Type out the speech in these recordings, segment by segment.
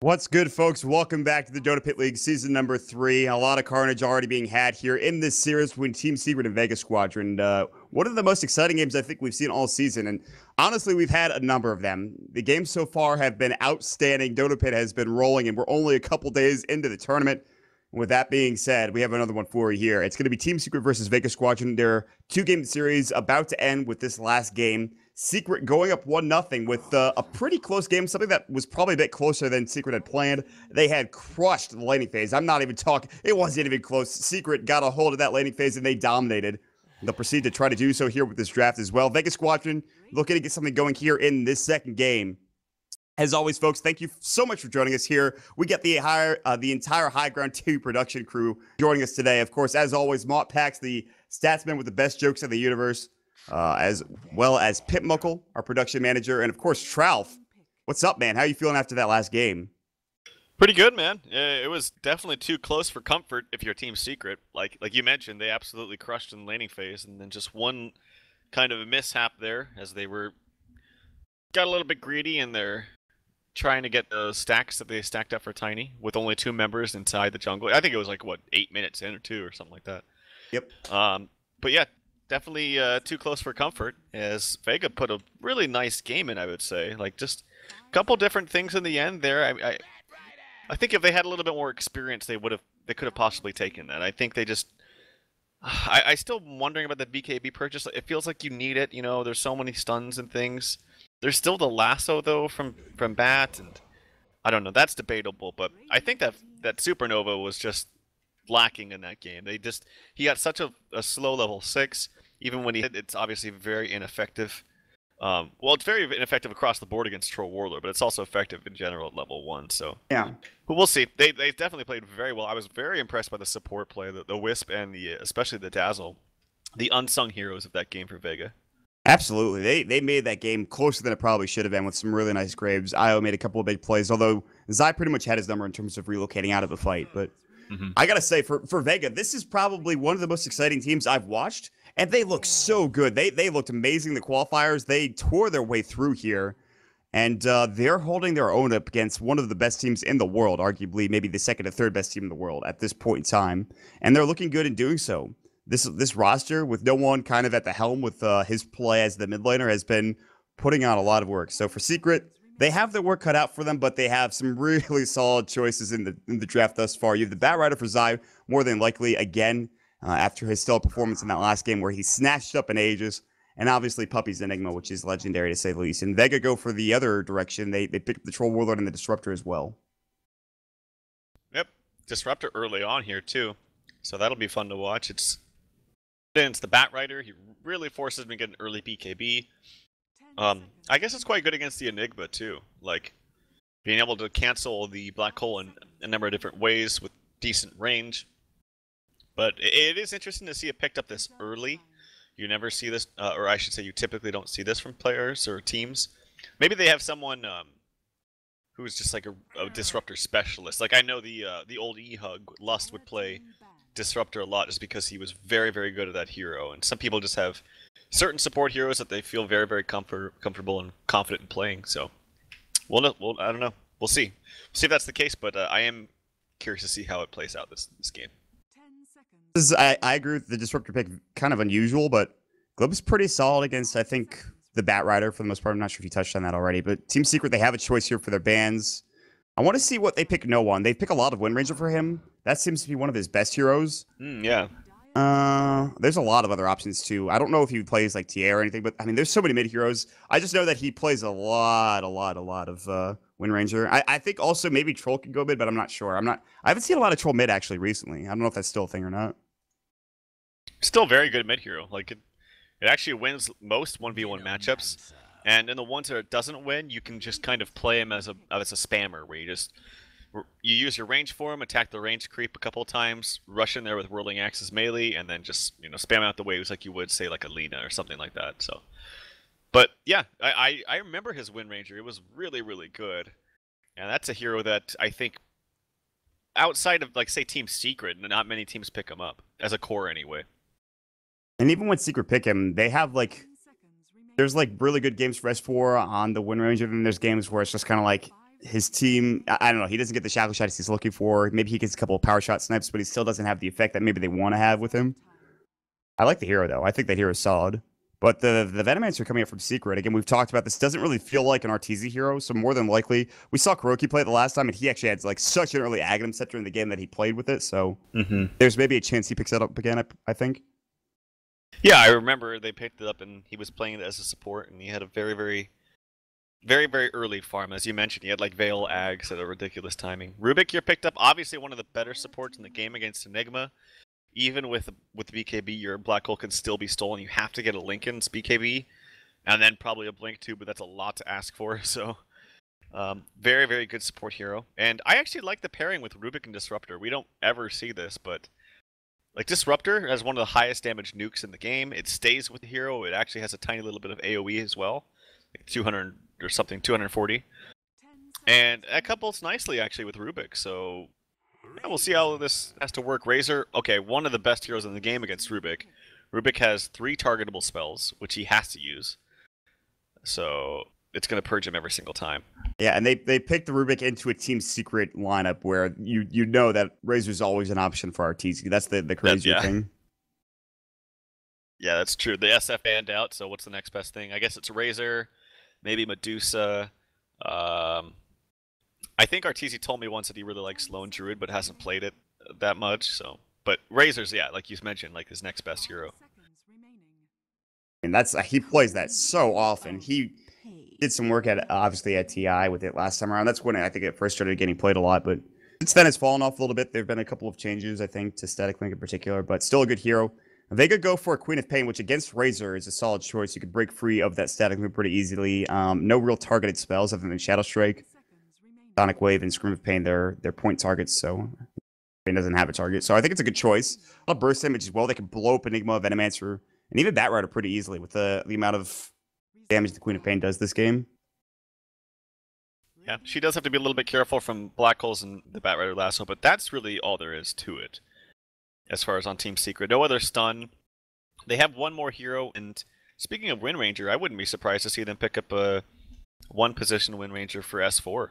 What's good, folks? Welcome back to the DotaPit League season number 3. A lot of carnage already being had here in this series between Team Secret and Vega Squadron. One of the most exciting games I think we've seen all season, and honestly, we've had a number of them. The games so far have been outstanding. DotaPit has been rolling, and we're only a couple days into the tournament. With that being said, we have another one for you here. It's going to be Team Secret versus Vega Squadron. Their two-game series about to end with this last game. Secret going up 1-0 with a pretty close game, something that was probably a bit closer than Secret had planned. They had crushed the laning phase. I'm not even talking. It wasn't even close. Secret got a hold of that laning phase, and they dominated. They'll proceed to try to do so here with this draft as well. Vega Squadron looking to get something going here in this second game. As always, folks, thank you so much for joining us here. We got the entire High Ground 2 production crew joining us today. Of course, as always, Mott Pax, the statsman with the best jokes in the universe, as well as Pip Muckle, our production manager, and of course, Tralf. What's up, man? How are you feeling after that last game? Pretty good, man. It was definitely too close for comfort if you're Team Secret. Like you mentioned, they absolutely crushed in the laning phase, and then just one kind of a mishap there as they got a little bit greedy and they're trying to get those stacks that they stacked up for Tiny with only 2 members inside the jungle. I think it was like, what, 8 minutes in or 2 or something like that. Yep. But yeah, definitely too close for comfort as Vega put a really nice game in, I would say. Like, just a couple different things in the end there. I think if they had a little bit more experience, they could have possibly taken that. I think they just... I still wondering about the BKB purchase. It feels like you need it, you know, there's so many stuns and things. There's still the lasso, though, from Bat, and I don't know, that's debatable, but I think that Supernova was just lacking in that game. He got such a slow level 6, even when he hit, it's obviously very ineffective. Well, it's very ineffective across the board against Troll Warlord, but it's also effective in general at level 1, so... Yeah. But we'll see. They definitely played very well. I was very impressed by the support play, the Wisp and especially the Dazzle, the unsung heroes of that game for Vega. Absolutely. They made that game closer than it probably should have been with some really nice graves. Io made a couple of big plays, although Zai pretty much had his number in terms of relocating out of the fight. But I got to say, for Vega, this is probably one of the most exciting teams I've watched, and they look so good. They looked amazing in the qualifiers. They tore their way through here, and they're holding their own up against one of the best teams in the world, arguably maybe the second or third best team in the world at this point in time, and they're looking good in doing so. This roster, with no one kind of at the helm with his play as the mid laner, has been putting on a lot of work. So for Secret, they have their work cut out for them, but they have some really solid choices in the draft thus far. You have the Bat Rider for Zai, more than likely, again, after his stellar performance in that last game where he snatched up an Aegis, and obviously Puppy's Enigma, which is legendary to say the least. And Vega go for the other direction. They picked the Troll Warlord and the Disruptor as well. Yep, Disruptor early on here too, so that'll be fun to watch. It's the Bat Rider. He really forces me to get an early BKB. I guess it's quite good against the Enigma too, like being able to cancel the black hole in a number of different ways with decent range. But it is interesting to see it picked up this early. You never see this, or I should say you typically don't see this from players or teams. Maybe they have someone who's just like a Disruptor specialist. Like I know the old E-Hug, Lust, would play Disruptor a lot just because he was very, very good at that hero. And some people just have certain support heroes that they feel very, very comfortable and confident in playing. So, I don't know. We'll see. We'll see if that's the case, but I am curious to see how it plays out this game. I agree with the Disruptor pick, kind of unusual, but Glob's pretty solid against, I think, the Bat Rider for the most part. I'm not sure if you touched on that already, but Team Secret, they have a choice here for their bans. I want to see what they pick No One. They pick a lot of Wind Ranger for him. That seems to be one of his best heroes. Yeah. There's a lot of other options too. I don't know if he plays like TA or anything, but I mean, there's so many mid heroes. I just know that he plays a lot of Wind Ranger. I think also maybe Troll can go mid, but I'm not sure. I haven't seen a lot of Troll mid actually recently. I don't know if that's still a thing or not. Still very good mid hero. Like it actually wins most 1v1 matchups. And in the ones that it doesn't win, you can just kind of play him as a spammer, where you use your range for him, attack the range creep a couple of times, rush in there with Whirling Axe's melee, and then just spam out the waves like you would say like a Lina or something like that. So, but yeah, I remember his Wind Ranger. It was really, really good, and that's a hero that I think outside of like say Team Secret, not many teams pick him up as a core anyway. And even when Secret pick him, they have like there's like really good games for S4 on the Wind Ranger, and then there's games where it's just kind of like his team, I don't know, he doesn't get the shackle shots he's looking for. Maybe he gets a couple of power shot snipes, but he still doesn't have the effect that maybe they want to have with him. I like the hero, though. I think that hero is solid. But the Venomancer coming up from Secret, again, we've talked about this, doesn't really feel like an RTZ hero, so more than likely, we saw Kuroki play it the last time, and he actually had like such an early Aghanim set during the game that he played with it, so there's maybe a chance he picks it up again, I think. Yeah, I remember they picked it up, and he was playing it as a support, and he had a very, very early farm. As you mentioned, he had like Veil Ags at a ridiculous timing. Rubik, you're picked up, obviously one of the better supports in the game against Enigma. Even with BKB, your Black Hole can still be stolen. You have to get a Linken's BKB, and then probably a Blink too, but that's a lot to ask for. So, very good support hero. And I actually like the pairing with Rubik and Disruptor. We don't ever see this, but like Disruptor has one of the highest damage nukes in the game. It stays with the hero. It actually has a tiny little bit of AoE as well, like 200 or something, 240. And that couples nicely actually with Rubik. So yeah, we'll see how this has to work. Razor, okay, one of the best heroes in the game against Rubik. Rubik has 3 targetable spells, which he has to use. So it's going to purge him every single time. Yeah, and they picked the Rubik into a team secret lineup where you know that Razor's always an option for RTZ. That's the crazy thing. Yeah, that's true. The SF banned out, so what's the next best thing? I guess it's Razor, maybe Medusa. I think RTZ told me once that he really likes Lone Druid, but hasn't played it that much. So, but Razor's, yeah, like you mentioned, like his next best hero. And that's he plays that so often. He did some work at obviously at TI with it last time around. That's when I think it first started getting played a lot, but since then it's fallen off a little bit. There've been a couple of changes, I think, to Static Link in particular, but still a good hero. Vega go for Queen of Pain, which against Razor is a solid choice. You could break free of that Static Link pretty easily. No real targeted spells other than Shadow Strike, Sonic Wave, and Scream of Pain. They're point targets, so Pain doesn't have a target. So I think it's a good choice. A lot of burst damage as well. They can blow up Enigma, Venomancer, and even Batrider pretty easily with the amount of damage the Queen of Pain does this game. Yeah, she does have to be a little bit careful from Black Holes and the Batrider Lasso, but that's really all there is to it. As far as on Team Secret, no other stun. They have one more hero, and speaking of Wind Ranger, I wouldn't be surprised to see them pick up a one-position Wind Ranger for S4.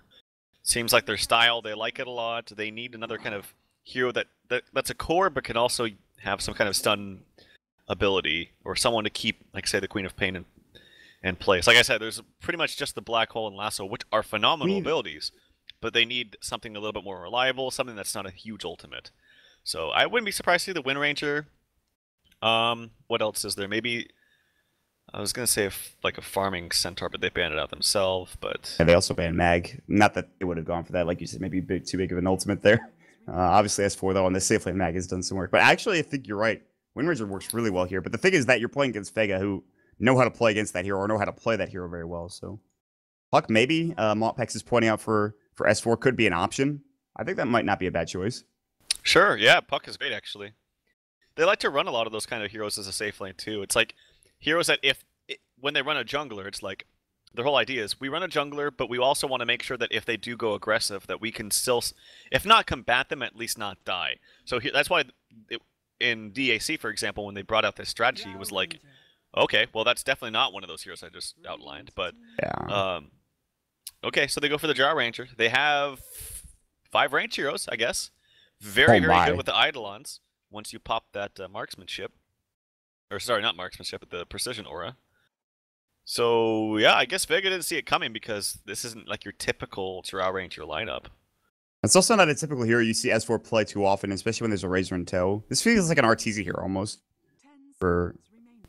Seems like their style, they like it a lot. They need another kind of hero that's a core, but can also have some kind of stun ability, or someone to keep, like say, the Queen of Pain in place. Like I said, there's pretty much just the Black Hole and Lasso, which are phenomenal abilities, but they need something a little bit more reliable, something that's not a huge ultimate. So I wouldn't be surprised to see the Wind Ranger. What else is there? Maybe I was gonna say like a farming centaur, but they banned it out themselves. But yeah, they also banned Mag. Not that they would have gone for that, like you said, maybe too big of an ultimate there. Obviously S4 though, on the safe lane Mag has done some work. But actually, I think you're right. Wind Ranger works really well here. But the thing is that you're playing against Vega, who know how to play against that hero or know how to play that hero very well. So Puck maybe Montpex is pointing out for S4 could be an option. I think that might not be a bad choice. Sure, yeah, Puck is great actually. They like to run a lot of those kind of heroes as a safe lane too. It's like heroes that when they run a jungler, it's like their whole idea is we run a jungler, but we also want to make sure that if they do go aggressive, that we can still, if not combat them, at least not die. So that's why in DAC, for example, when they brought out this strategy, it was like, okay, well that's definitely not one of those heroes I just outlined. But yeah. Okay, so they go for the Drow Ranger. They have 5 range heroes, I guess. Very good with the Eidolons. Once you pop that marksmanship, or sorry, not marksmanship, but the precision aura. So yeah, I guess Vega didn't see it coming because this isn't like your typical Drow Ranger lineup. It's also not a typical hero you see S4 play too often, especially when there's a Razor in tow. This feels like an RTZ hero almost for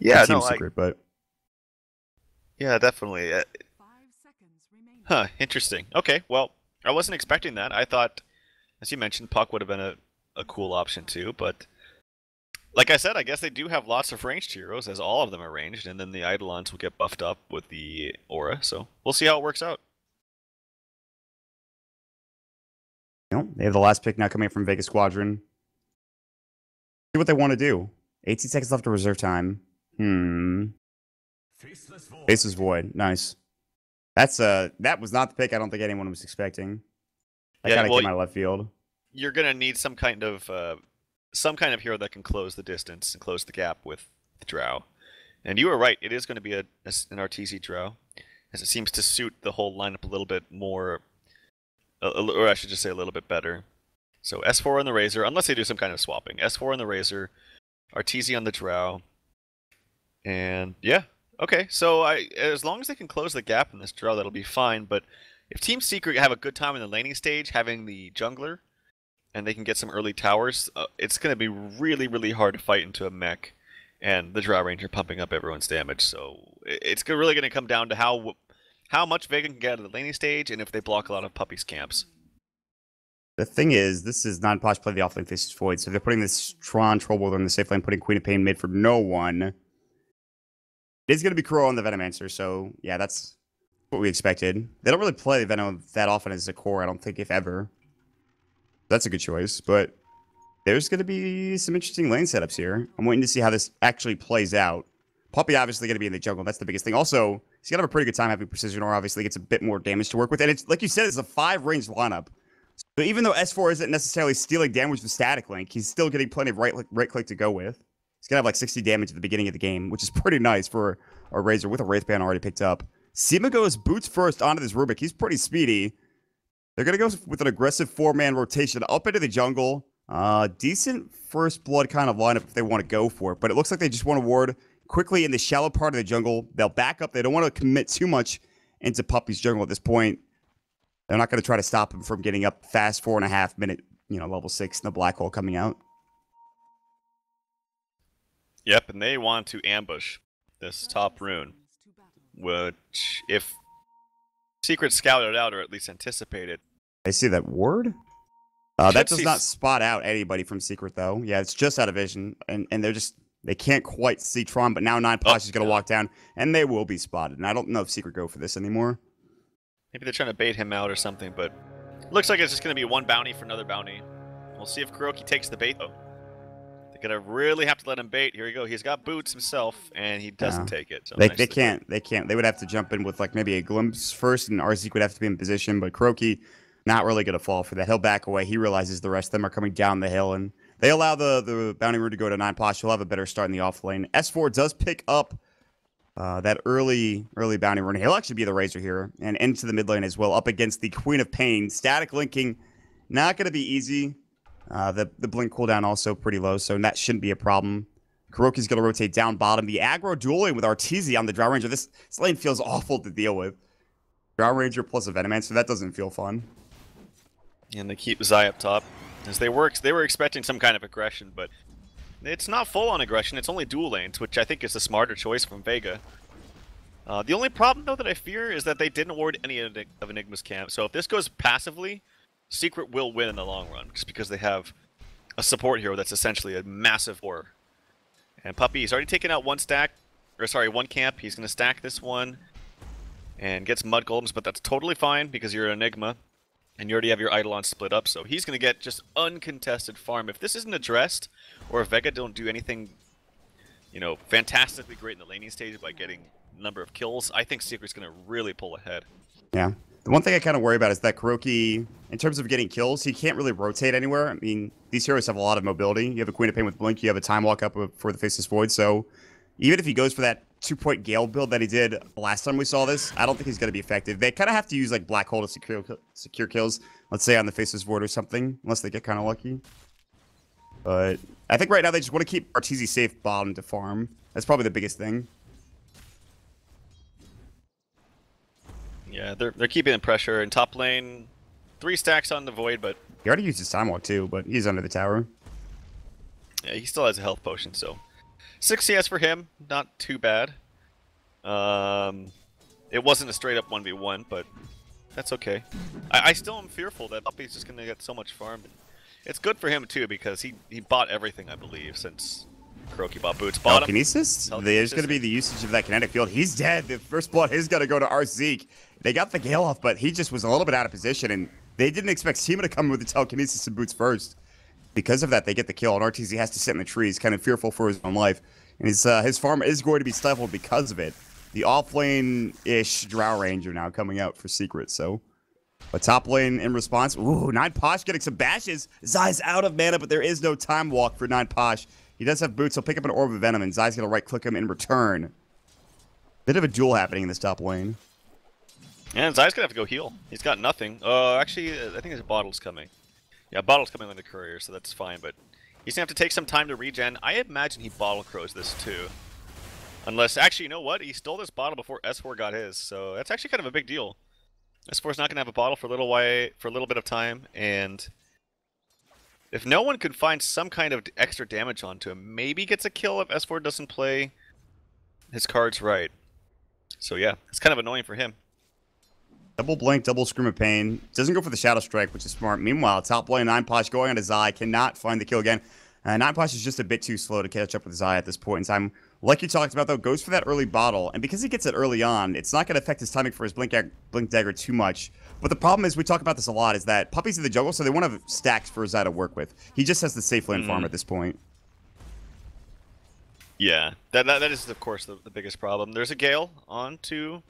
Team Secret, but yeah, definitely. Huh, interesting. Okay, well, I wasn't expecting that. I thought, as you mentioned, Puck would have been a cool option too, but like I said, I guess they do have lots of ranged heroes, as all of them are ranged, and then the Eidolons will get buffed up with the aura, so we'll see how it works out. They have the last pick now coming from Vega Squadron. See what they want to do. 18 seconds left of reserve time. Faceless Void. Nice. That was not the pick I don't think anyone was expecting. That kind of came out of left field. You're gonna need some kind of hero that can close the distance and close the gap with the Drow. And you were right, it is going to be an RTZ Drow, as it seems to suit the whole lineup a little bit more or I should just say a little bit better. So S4 on the Razor, unless they do some kind of swapping. S4 on the Razor, Arteezy on the Drow, and yeah, okay. So as long as they can close the gap in this Drow, that'll be fine. But if Team Secret have a good time in the laning stage, having the jungler, and they can get some early towers, it's going to be really, really hard to fight into a mech, and the Drow Ranger pumping up everyone's damage. So it's really going to come down to how much Vega can get out of the laning stage, and if they block a lot of Puppey's camps. The thing is, this is non-Posh play the offlane faces Void, so they're putting this Tron Trollboiler in the safe lane, putting Queen of Pain mid for no one. It is going to be Crow on the Venomancer, so yeah, that's what we expected. They don't really play the Venom that often as a core, I don't think, if ever. That's a good choice, but there's going to be some interesting lane setups here. I'm waiting to see how this actually plays out. Puppey obviously going to be in the jungle, that's the biggest thing. Also, he's going to have a pretty good time having Precision Aura, obviously gets a bit more damage to work with, and it's like you said, it's a 5-range lineup. So even though S4 isn't necessarily stealing damage with Static Link, he's still getting plenty of right click to go with. He's going to have like 60 damage at the beginning of the game, which is pretty nice for a Razor with a Wraith Band already picked up. Sima goes boots first onto this Rubik. He's pretty speedy. They're going to go with an aggressive 4-man rotation up into the jungle. Decent first blood kind of lineup if they want to go for it, but it looks like they just want to ward quickly in the shallow part of the jungle. They'll back up. They don't want to commit too much into Puppey's jungle at this point. They're not going to try to stop him from getting up fast 4.5 minute, level 6 in the black hole coming out. Yep, and they want to ambush this top rune, which, if Secret scouted out or at least anticipated. I see that ward? That does not spot out anybody from Secret, though. Yeah, it's just out of vision, and they can't quite see Tron, but now 9Posh is going to walk down, and they will be spotted. And I don't know if Secret go for this anymore. Maybe they're trying to bait him out or something, but looks like it's just going to be one bounty for another bounty. We'll see if Kuroki takes the bait, though. They're going to really have to let him bait. Here we go. He's got boots himself, and he doesn't take it. So they can't. They can't. They would have to jump in with like maybe a glimpse first, and Arzik would have to be in position, but Kuroki not really going to fall for that. He'll back away. He realizes the rest of them are coming down the hill, and they allow the bounty rune to go to 9Posh. He'll have a better start in the off lane. S4 does pick up that early bounty rune. He'll actually be the Razor here and into the mid lane as well, up against the Queen of Pain. Static linking, not going to be easy. The blink cooldown also pretty low, so that shouldn't be a problem. Kuroki's going to rotate down bottom. The aggro dueling with Arteezy on the Drow Ranger. This lane feels awful to deal with. Drow Ranger plus a Venomancer, so that doesn't feel fun. And they keep Zai up top. As they were expecting some kind of aggression, but it's not full-on aggression, it's only dual lanes, which I think is the smarter choice from Vega. The only problem, though, that I fear is that they didn't ward any of Enigma's camp, so if this goes passively, Secret will win in the long run, just because they have a support hero that's essentially a massive war. And Puppey's already taken out one camp. He's going to stack this one and gets Mud Golems, but that's totally fine because you're an Enigma, and you already have your Eidolon split up, so he's going to get just uncontested farm. If this isn't addressed, or if Vega don't do anything, fantastically great in the laning stage by getting a number of kills, I think Secret's going to really pull ahead. Yeah. The one thing I kind of worry about is that Kuroki, in terms of getting kills, he can't really rotate anywhere. I mean, these heroes have a lot of mobility. You have a Queen of Pain with Blink, you have a Time Walk up for the Faceless Void, so even if he goes for that 2-point Gale build that he did last time we saw this, I don't think he's going to be effective. They kind of have to use like Black Hole to secure kills, let's say on the Faceless Void or something, unless they get kind of lucky. But I think right now they just want to keep Arteezy safe bottom to farm. That's probably the biggest thing. Yeah, they're keeping the pressure. In top lane, 3 stacks on the Void, but he already used his Time Walk too, but he's under the tower. Yeah, he still has a health potion, so 6 CS for him, not too bad. It wasn't a straight up 1v1, but that's okay. I still am fearful that Puppey's just gonna get so much farm. It's good for him too because he bought everything, I believe, since Kuroki bought boots. Telekinesis? There's going to be the usage of that kinetic field. He's dead. The first blood is going to go to Arzik. They got the Gale off, but he just was a little bit out of position, and they didn't expect Sima to come with the telekinesis and boots first. Because of that, they get the kill, and Arteezy has to sit in the trees, kind of fearful for his own life. And his farm is going to be stifled because of it. The off-lane-ish Drow Ranger now coming out for Secret, so... But top lane in response, ooh, 9Posh getting some bashes. Zai's out of mana, but there is no Time Walk for 9Posh. He does have boots. He'll pick up an Orb of Venom, and Zai's going to right-click him in return. Bit of a duel happening in this top lane. And Zai's gonna have to go heal. He's got nothing. Actually, I think his bottle's coming. Yeah, bottle's coming on the courier, so that's fine, but he's gonna have to take some time to regen. I imagine he bottle crows this too. Unless, actually, you know what? He stole this bottle before S4 got his, so that's actually kind of a big deal. S4's not gonna have a bottle for a little bit of time, and if no one could find some kind of extra damage onto him, maybe gets a kill if S4 doesn't play his cards right. So yeah, it's kind of annoying for him. Double blink, double scream of pain. Doesn't go for the shadow strike, which is smart. Meanwhile, top lane, 9posh going on to Zai. Cannot find the kill again. 9posh is just a bit too slow to catch up with Zai at this point in time. Like you talked about, though, goes for that early bottle. And because he gets it early on, it's not going to affect his timing for his blink dagger too much. But the problem is, we talk about this a lot, is that Puppy's in the jungle, so they want to have stacks for Zai to work with. He just has the safe lane farm at this point. Yeah, that is, of course, the biggest problem. There's a Gale onto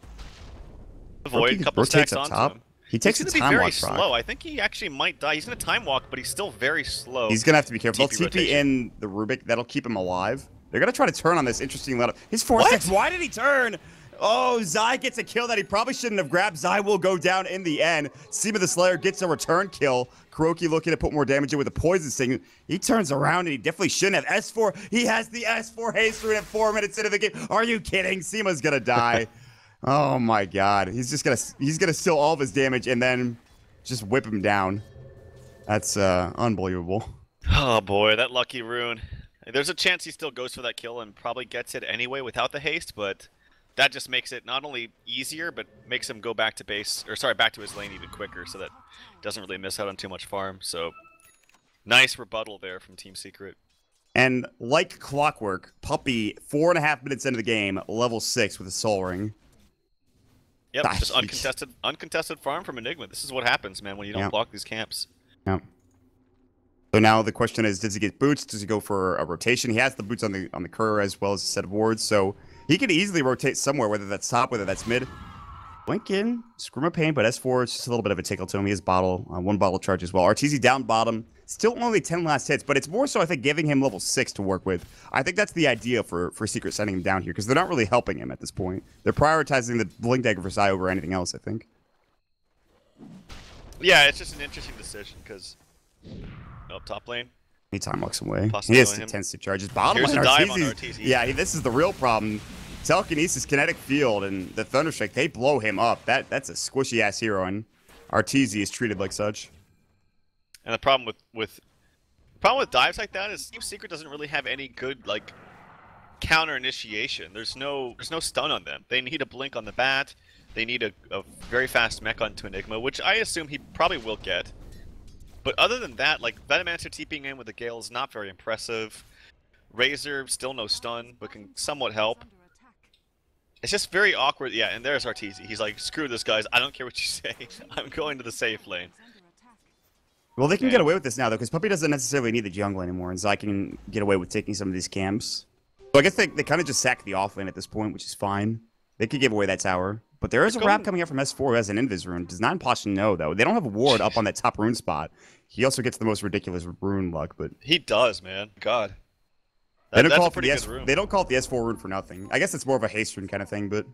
the Void, a couple stacks onto him. He takes a time walk. Slow. I think he actually might die. He's going to time walk, but he's still very slow. He's going to have to be careful. They'll TP in the Rubik. That'll keep him alive. They're going to try to turn on this interesting let up. His 4-6. Why did he turn? Oh, Zai gets a kill that he probably shouldn't have grabbed. Zai will go down in the end. Seema the Slayer gets a return kill. Kuroki looking to put more damage in with a poison sting. He turns around and he definitely shouldn't have. S4, he has the S4 haste rune at 4 minutes into the game. Are you kidding? Seema's going to die. Oh my god. He's gonna steal all of his damage and then just whip him down. That's unbelievable. Oh boy, that lucky rune. There's a chance he still goes for that kill and probably gets it anyway without the haste, but that just makes it not only easier, but makes him go back to base, or sorry, back to his lane even quicker, so that doesn't really miss out on too much farm. So nice rebuttal there from Team Secret. And like clockwork, Puppy 4.5 minutes into the game, level 6 with a soul ring. Yep, just uncontested farm from Enigma. This is what happens, man, when you don't block these camps. Yep. So now the question is, does he get boots? Does he go for a rotation? He has the boots on the courier as well as a set of wards, so he could easily rotate somewhere, whether that's top, whether that's mid. Blink in, Scream of Pain, but S4 is just a little bit of a tickle to him. He has bottle, 1 bottle charge as well. RTZ down bottom, still only 10 last hits, but it's more so, I think, giving him level 6 to work with. I think that's the idea for Secret sending him down here, because they're not really helping him at this point. They're prioritizing the Blink Dagger for Zai over anything else, I think. Yeah, it's just an interesting decision, because up top lane. He time walks away. He has intensive charges. Bottom lane RTZ. Yeah, this is the real problem. Telekinesis, Kinetic Field, and the Thunderstrike, they blow him up. That's a squishy-ass hero, and Arteezy is treated like such. And the problem with dives like that is Team Secret doesn't really have any good, like, counter initiation. There's no stun on them. They need a blink on the bat. They need a very fast mech onto Enigma, which I assume he probably will get. But other than that, like, Venomancer TPing in with the Gale is not very impressive. Razor, still no stun, but can somewhat help. It's just very awkward. Yeah, and there's Arteezy. He's like, screw this, guys. I don't care what you say. I'm going to the safe lane. Well, they can get away with this now, though, because Puppy doesn't necessarily need the jungle anymore, and Zai can get away with taking some of these camps. So I guess they kind of just sack the off lane at this point, which is fine. They could give away that tower. But there is a wrap coming out from S4 who has an Invis rune. Does 9posh know, though. They don't have a ward up on that top rune spot. He also gets the most ridiculous rune luck, but... He does, man. God. They don't call it the S4 rune for nothing. I guess it's more of a haste rune kind of thing, but...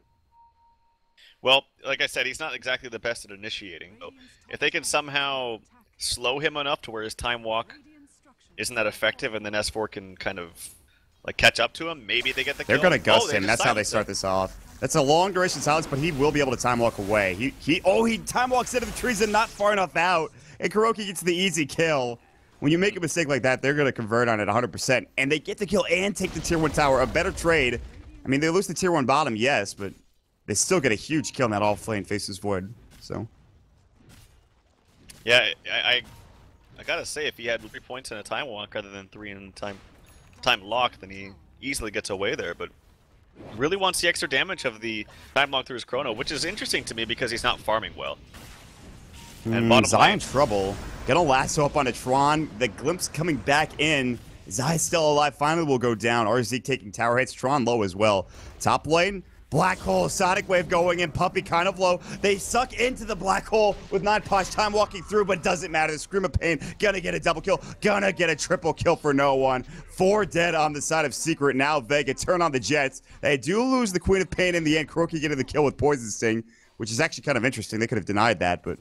Well, like I said, he's not exactly the best at initiating. So if they can somehow slow him enough to where his time walk isn't that effective, and then S4 can kind of like catch up to him, maybe they get the kill. They're gonna gust him. That's how they start this off. That's a long duration silence, but he will be able to time walk away. He time walks into the trees and not far enough out, and Kuroki gets the easy kill. When you make a mistake like that, they're gonna convert on it 100%, and they get the kill and take the tier 1 tower. A better trade. I mean, they lose the tier 1 bottom, yes, but they still get a huge kill in that off lane faces void. So. Yeah, I gotta say, if he had 3 points in a time walk rather than 3 in time lock, then he easily gets away there. But really wants the extra damage of the time lock through his chrono, which is interesting to me because he's not farming well. And Zai in trouble. Gonna lasso up on a Tron. The glimpse coming back in. Zai still alive. Finally will go down. RZ taking tower hits. Tron low as well. Top lane. Black hole, Sonic Wave going in, Puppy kind of low. They suck into the black hole with 9posh time walking through, but doesn't matter. The Scream of Pain, gonna get a double kill, gonna get a triple kill for no one. 4 dead on the side of Secret. Now Vega turn on the Jets. They do lose the Queen of Pain in the end. Kuroki getting the kill with Poison Sting. which is actually kind of interesting. They could have denied that, but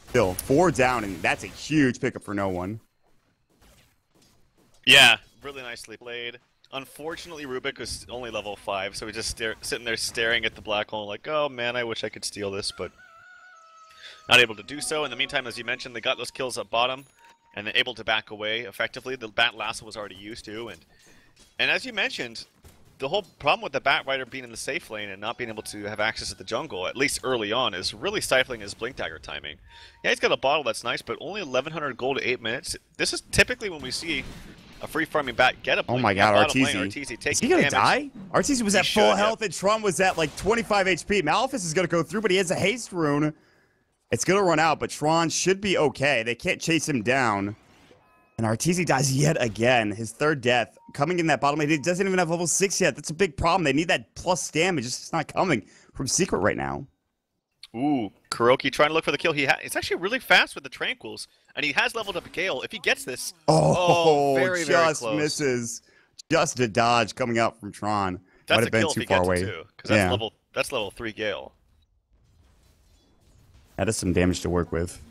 still, 4 down, and that's a huge pickup for no one. Yeah, really nicely played. Unfortunately, Rubik was only level 5, so he's just sitting there staring at the black hole like, oh man, I wish I could steal this, but not able to do so. In the meantime, as you mentioned, they got those kills up bottom, and then able to back away effectively. The Bat Lasso was already used to, and as you mentioned, the whole problem with the Bat Rider being in the safe lane and not being able to have access to the jungle, at least early on, is really stifling his Blink Dagger timing. Yeah, he's got a bottle that's nice, but only 1,100 gold to 8 minutes. This is typically when we see a free farming bat get a blink. Oh my god, Arteezy is he gonna die? Arteezy was at full health and Tron was at like 25 HP. Maleficus is gonna go through, but he has a haste rune. It's gonna run out, but Tron should be okay. They can't chase him down. And Arteezy dies yet again. His 3rd death. Coming in that bottom lane. He doesn't even have level 6 yet. That's a big problem. They need that plus damage. It's not coming from Secret right now. Ooh, Kuroki trying to look for the kill. It's actually really fast with the Tranquils, and he has leveled up a Gale. If he gets this, very, very close. Misses. Just a dodge coming out from Tron. That's might have been too far away. Because that's level 3 Gale. That is some damage to work with.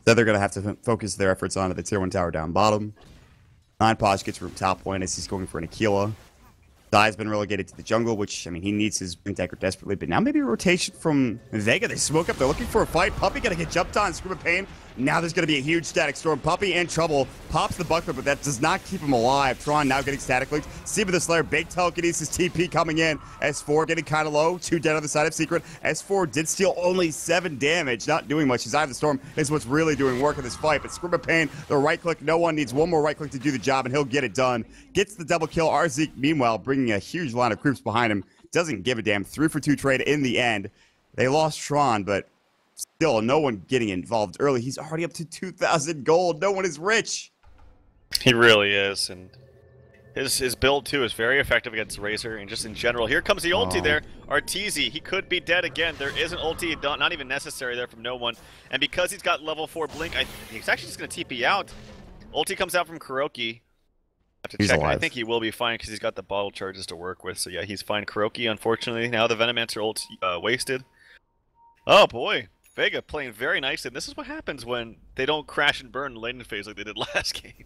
So they're going to have to focus their efforts onto the tier 1 tower down bottom. 9Posh gets from top lane as he's going for an Aquila. Zai's been relegated to the jungle, which, I mean, he needs his Blink Dagger desperately. But now maybe a rotation from Vega. They smoke up. They're looking for a fight. Puppey going to get jumped on. Scream of Pain. Now there's going to be a huge static storm. Puppey in trouble. Pops the buckler, but that does not keep him alive. Tron now getting static linked. Seaver the Slayer. Big telekinesis TP coming in. S4 getting kind of low. 2 dead on the side of Secret. S4 did steal only 7 damage. Not doing much. His Eye of the Storm is what's really doing work in this fight. But Scream of Pain, the right click. No one needs one more right click to do the job, and he'll get it done. Gets the double kill. Arzeek, meanwhile, bringing a huge line of creeps behind him. Doesn't give a damn. 3 for 2 trade in the end. They lost Tron, but still, no one getting involved early. He's already up to 2,000 gold. No one is rich. He really is, and his build too is very effective against Razor, and just in general. Here comes the ulti there. Arteezy, he could be dead again. There is an ulti, not even necessary there from no one. And because he's got level 4 blink, he's actually just going to TP out. Ulti comes out from Kuroki. He's alive. I think he will be fine because he's got the bottle charges to work with. So yeah, he's fine. Kuroki, unfortunately, now the Venomancer ult wasted. Oh boy. Vega playing very nicely. And this is what happens when they don't crash and burn lane phase like they did last game.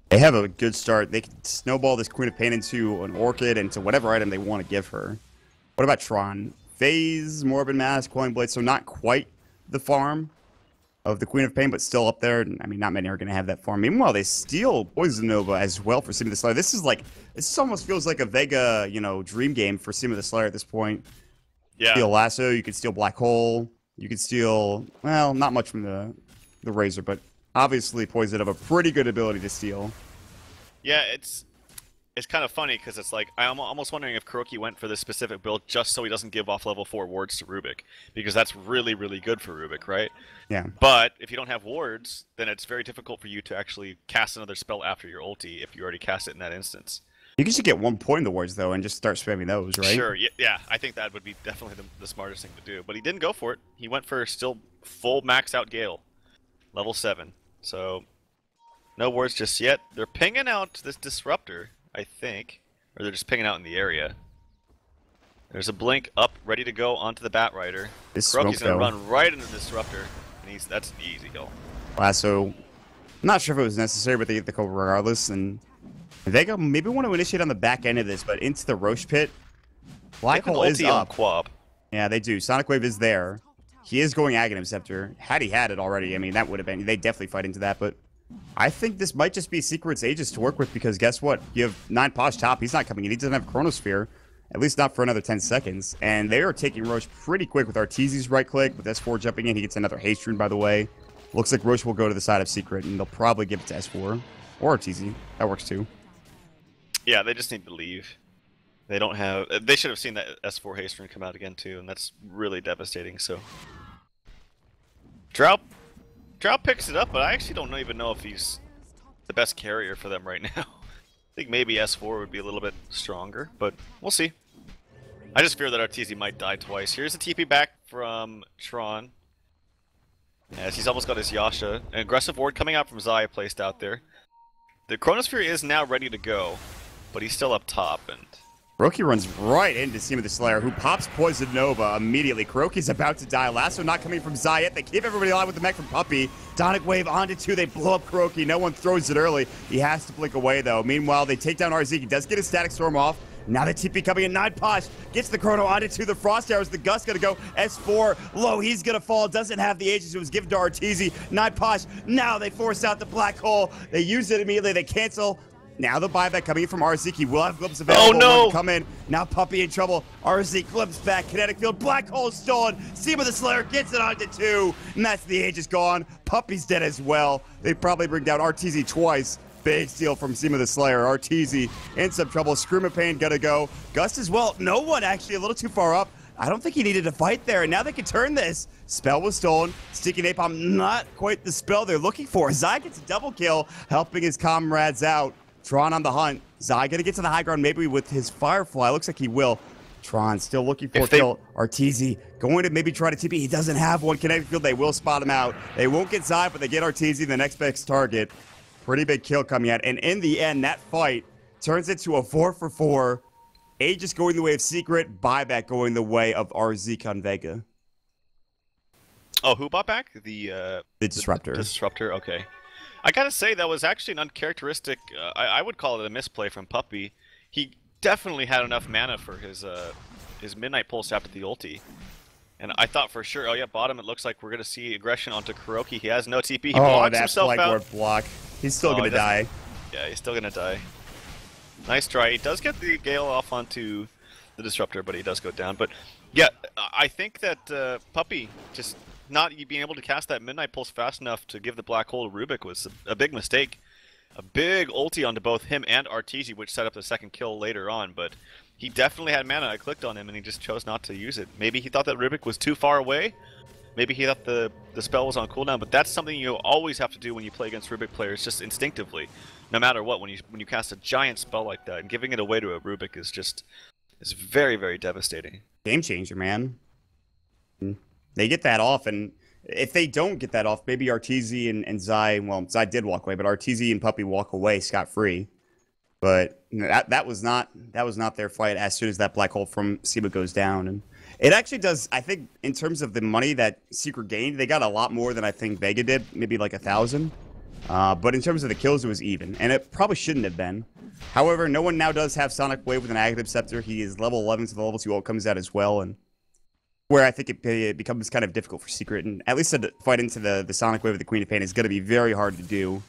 They have a good start. They can snowball this Queen of Pain into an Orchid and to whatever item they want to give her. What about Tron? Phase, Morbid Mask, Coiling Blade, so not quite the farm of the Queen of Pain, but still up there. I mean, not many are going to have that farm. Meanwhile, they steal Poison Nova as well for Seam of the Slayer. This is like, this almost feels like a Vega, dream game for Seam of the Slayer at this point. Yeah. Steal Lasso, you could steal Black Hole. You could steal, well, not much from the Razor, but obviously Poison have a pretty good ability to steal. Yeah, it's kind of funny because it's like, I'm almost wondering if Kuroki went for this specific build just so he doesn't give off level 4 wards to Rubik, because that's really, really good for Rubik, right? Yeah. But if you don't have wards, then it's very difficult for you to actually cast another spell after your ulti if you already cast it in that instance. You can just get 1 point in the wards, though, and just start spamming those, right? Sure, yeah. I think that would be definitely the smartest thing to do. But he didn't go for it. He went for still full max out Gale. Level 7. So, no wards just yet. They're pinging out this Disruptor, I think. Or they're just pinging out in the area. There's a Blink up, ready to go onto the Bat Rider. Kuroki's going to run right into the Disruptor. And that's an easy kill. Lasso. I'm not sure if it was necessary, but they get the kill regardless, and Vega maybe want to initiate on the back end of this, but into the Roche pit. Black Hole is up. Quab. Yeah, they do. Sonic Wave is there. He is going Aghanim Scepter. Had he had it already, I mean, that would have been... They definitely fight into that, but I think this might just be Secret's Aegis to work with, because guess what? You have 9Posh top. He's not coming in. He doesn't have Chronosphere, at least not for another 10 seconds. And they are taking Roche pretty quick with Arteezy's right click, with S4 jumping in. He gets another haste rune, by the way. Looks like Roche will go to the side of Secret, and they'll probably give it to S4. Or Arteezy. That works too. Yeah, they just need to leave. They don't have... They should have seen that S4 haste rune come out again too, and that's really devastating, so... Drow picks it up, but I actually don't even know if he's the best carrier for them right now. I think maybe S4 would be a little bit stronger, but we'll see. I just fear that Arteezy might die twice. Here's a TP back from Tron. As he's almost got his Yasha. An aggressive ward coming out from Zaya placed out there. The Chronosphere is now ready to go, but he's still up top, and Kuroki runs right into Seema the Slayer, who pops Poison Nova immediately. Kuroki's about to die. Lasso not coming from Zai yet. They keep everybody alive with the mech from Puppey. Donic Wave onto 2. They blow up Kuroki. No one throws it early. He has to blink away, though. Meanwhile, they take down RZ. He does get his Static Storm off. Now the TP coming in. 9 Posh gets the Chrono onto 2. The Frost Arrows. The Gust gonna go. S4 low. He's gonna fall. Doesn't have the Aegis. It was given to Arteezy. 9 Posh. Now they force out the Black Hole. They use it immediately. They cancel. Now the buyback coming in from Arziki. Will have glimpse available. Oh no! Come in. Now Puppey in trouble. Arziki glimpse back. Kinetic field. Black hole stolen. Seema the Slayer gets it onto 2. And that's the Aegis gone. Puppey's dead as well. They probably bring down Arteezy twice. Big steal from Seema the Slayer. Arteezy in some trouble. Scream of Pain gonna go. Gust as well. No one actually a little too far up. I don't think he needed to fight there, and now they can turn this. Spell was stolen. Sticky Napalm, not quite the spell they're looking for. Zai gets a double kill, helping his comrades out. Tron on the hunt. Zai gonna get to the high ground maybe with his Firefly. Looks like he will. Tron still looking for a kill. Arteezy going to maybe try to TP. He doesn't have one. Kinetic field, they will spot him out. They won't get Zai, but they get Arteezy, the next best target. Pretty big kill coming out. And in the end, that fight turns into a 4-for-4. Aegis going the way of Secret. Buyback going the way of RZ on Vega. Oh, who bought back? The Disruptor. The Disruptor, okay. I gotta say, that was actually an uncharacteristic, I would call it a misplay from Puppey. He definitely had enough mana for his Midnight Pulse after the ulti. And I thought for sure, oh yeah, bottom, it looks like we're gonna see aggression onto Kuroki. He has no TP, he blocks himself out. That block. He's still gonna die. Yeah, he's still gonna die. Nice try. He does get the Gale off onto the Disruptor, but he does go down. But yeah, I think that Puppey just not being able to cast that Midnight Pulse fast enough to give the Black Hole to Rubik was a big mistake. A big ulti onto both him and Arteezy, which set up the second kill later on, but he definitely had mana. I clicked on him and he just chose not to use it. Maybe he thought that Rubik was too far away. Maybe he thought the spell was on cooldown, but that's something you always have to do when you play against Rubik players, just instinctively. No matter what, when you cast a giant spell like that, and giving it away to a Rubik is very, very devastating. Game changer, man. They get that off, and if they don't get that off, maybe Arteezy and Zai, well, Zai did walk away, but Arteezy and Puppey walk away scot-free. But that was not their fight as soon as that Black Hole from Seema goes down. And it actually does, I think, in terms of the money that Secret gained, they got a lot more than I think Vega did, maybe like 1,000. But in terms of the kills, it was even, and it probably shouldn't have been. However, no one now does have Sonic Wave with an Aghanim Scepter. He is level 11, so the level 2 ult comes out as well, and where I think it becomes kind of difficult for Secret, and at least to fight into the Sonic Wave of the Queen of Pain is going to be very hard to do.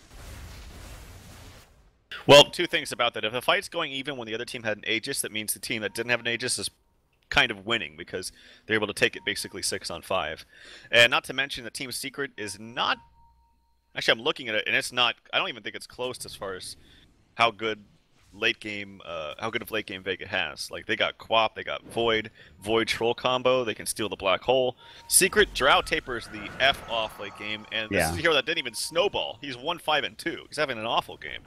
Well, two things about that. If the fight's going even when the other team had an Aegis, that means the team that didn't have an Aegis is kind of winning because they're able to take it basically 6-on-5. And not to mention that Team Secret is not... Actually, I'm looking at it, and it's not... I don't even think it's close as far as how good of late game Vega has. Like, they got Quap, they got Void Troll combo, they can steal the Black Hole. Secret Drow tapers the F off late game, and this is a hero that didn't even snowball. He's 1-5-2. He's having an awful game.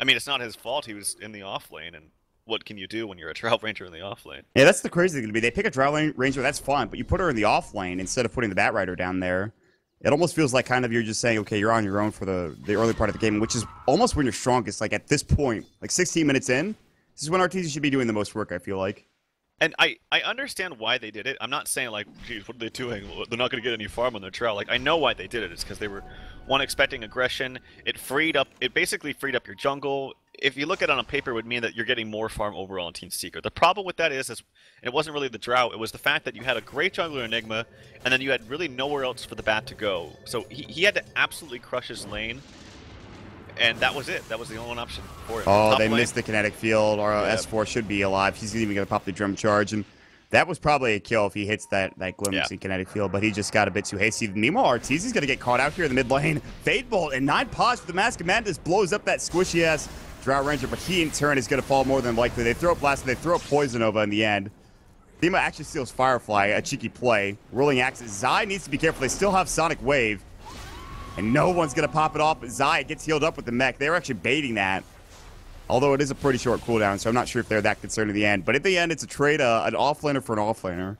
I mean, it's not his fault. He was in the off lane, and what can you do when you're a Drow Ranger in the off lane? Yeah, that's the crazy thing going to be. They pick a Drow Ranger, that's fine, but you put her in the off lane instead of putting the Bat Rider down there. It almost feels like kind of you're just saying, okay, you're on your own for the early part of the game, which is almost when you're strongest. Like at this point, like 16 minutes in, this is when Arteezy should be doing the most work, I feel like. And I understand why they did it. I'm not saying like, geez, what are they doing? They're not going to get any farm on their Drow. Like, I know why they did it. It's because they were, one, expecting aggression. It basically freed up your jungle. If you look at it on paper, it would mean that you're getting more farm overall in Team Secret. The problem with that is it wasn't really the Drow, it was the fact that you had a great jungler Enigma, and then you had really nowhere else for the Bat to go. So he had to absolutely crush his lane, and that was it. That was the only option for him. Oh, they missed the kinetic field. Or S4 should be alive. He's even going to pop the drum charge, and that was probably a kill if he hits that glimpse in kinetic field, but he just got a bit too hasty. Meanwhile, Arteezy's going to get caught out here in the mid lane. Fade Bolt and 9 Pods for the Mask of Madness blows up that squishy-ass Drow Ranger, but he in turn is going to fall more than likely. They throw up Blast, they throw up Poison Nova in the end. Thema actually steals Firefly, a cheeky play. Rolling Axis. Zai needs to be careful. They still have Sonic Wave, and no one's going to pop it off, but Zai gets healed up with the mech. They're actually baiting that, although it is a pretty short cooldown, so I'm not sure if they're that concerned in the end. But at the end, it's a trade, an offlaner for an offlaner.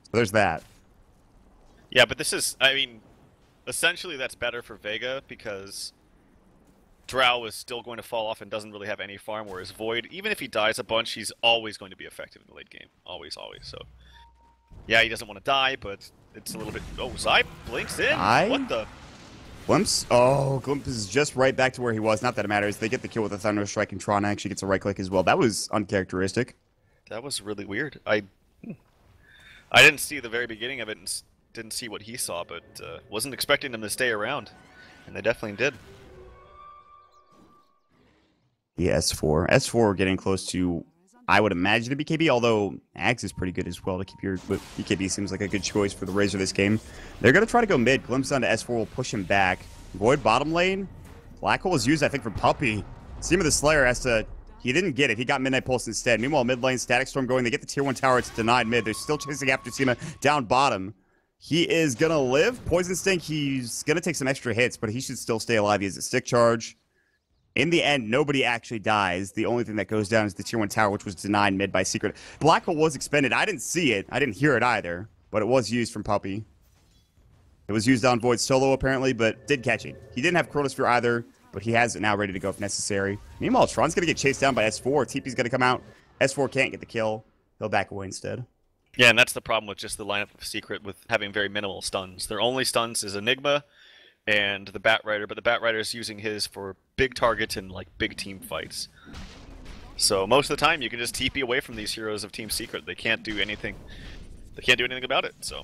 So there's that. Yeah, but this is, I mean, essentially that's better for Vega because Drow is still going to fall off and doesn't really have any farm, whereas Void, even if he dies a bunch, he's always going to be effective in the late game. Always, always. So, yeah, he doesn't want to die, but it's a little bit... Oh, Zai blinks in? What the... Glimpse? Oh, Glimpse is just right back to where he was. Not that it matters. They get the kill with a Thunder Strike, and Tron actually gets a right click as well. That was uncharacteristic. That was really weird. I didn't see the very beginning of it and didn't see what he saw, but wasn't expecting them to stay around. And they definitely did. The S4. S4 getting close to, I would imagine, a BKB, although Axe is pretty good as well to keep your... But BKB seems like a good choice for the Razor this game. They're going to try to go mid. Glimpse onto S4 will push him back. Void bottom lane. Black Hole is used, I think, from Puppey. Seam of the Slayer has to... He didn't get it. He got Midnight Pulse instead. Meanwhile, mid lane, Static Storm going. They get the tier 1 tower. It's denied mid. They're still chasing after Seema down bottom. He is going to live. Poison Stink, he's going to take some extra hits, but he should still stay alive. He has a stick charge. In the end, nobody actually dies. The only thing that goes down is the tier 1 tower, which was denied mid by Secret. Black Hole was expended. I didn't see it. I didn't hear it either, but it was used from Puppey. It was used on Void solo, apparently, but did catch it. He didn't have Chronosphere either, but he has it now ready to go if necessary. Meanwhile, Tron's going to get chased down by S4. TP's going to come out. S4 can't get the kill. He'll back away instead. Yeah, and that's the problem with just the lineup of Secret with having very minimal stuns. Their only stuns is Enigma and the Batrider, but the Batrider is using his for big targets and like big team fights. So most of the time, you can just TP away from these heroes of Team Secret. They can't do anything. They can't do anything about it. So,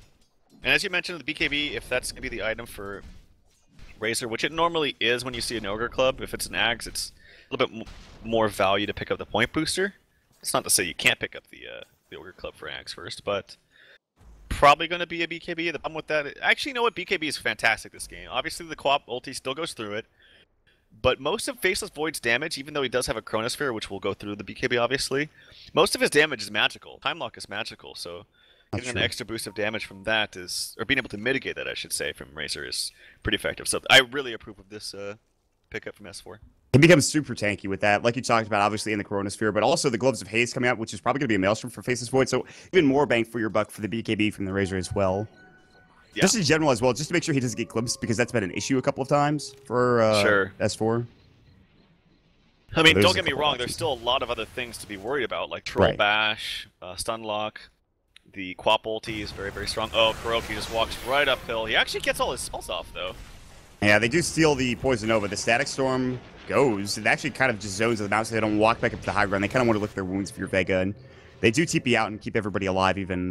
and as you mentioned, the BKB, if that's going to be the item for Razor, which it normally is when you see an Ogre Club, if it's an Axe, it's a little bit more value to pick up the point booster. It's not to say you can't pick up the Ogre Club for Axe first, but probably going to be a BKB. The problem with that, actually, you know what? BKB is fantastic this game. Obviously, the co-op ulti still goes through it, but most of Faceless Void's damage, even though he does have a Chronosphere, which will go through the BKB, obviously, most of his damage is magical. Time Lock is magical, so getting an extra boost of damage from that is, or being able to mitigate that, I should say, from Razor is pretty effective. So I really approve of this pickup from S4. He becomes super tanky with that, like you talked about, obviously in the Chronosphere, but also the Gloves of Haze coming out, which is probably going to be a Maelstrom for Faceless Void, so even more bang for your buck for the BKB from the Razor as well. Yeah. Just in general as well, just to make sure he doesn't get glimpsed, because that's been an issue a couple of times for S4. I mean, don't get me wrong, there's still a lot of other things to be worried about, like Troll Bash, Stun Lock, the Quap ulti is very, very strong. Oh, Kuroki just walks right uphill. He actually gets all his spells off, though. Yeah, they do steal the Poison Nova. The Static Storm goes. It actually kind of just zones them out so they don't walk back up to the high ground. They kind of want to lick their wounds if you're Vega. And they do TP out and keep everybody alive, even,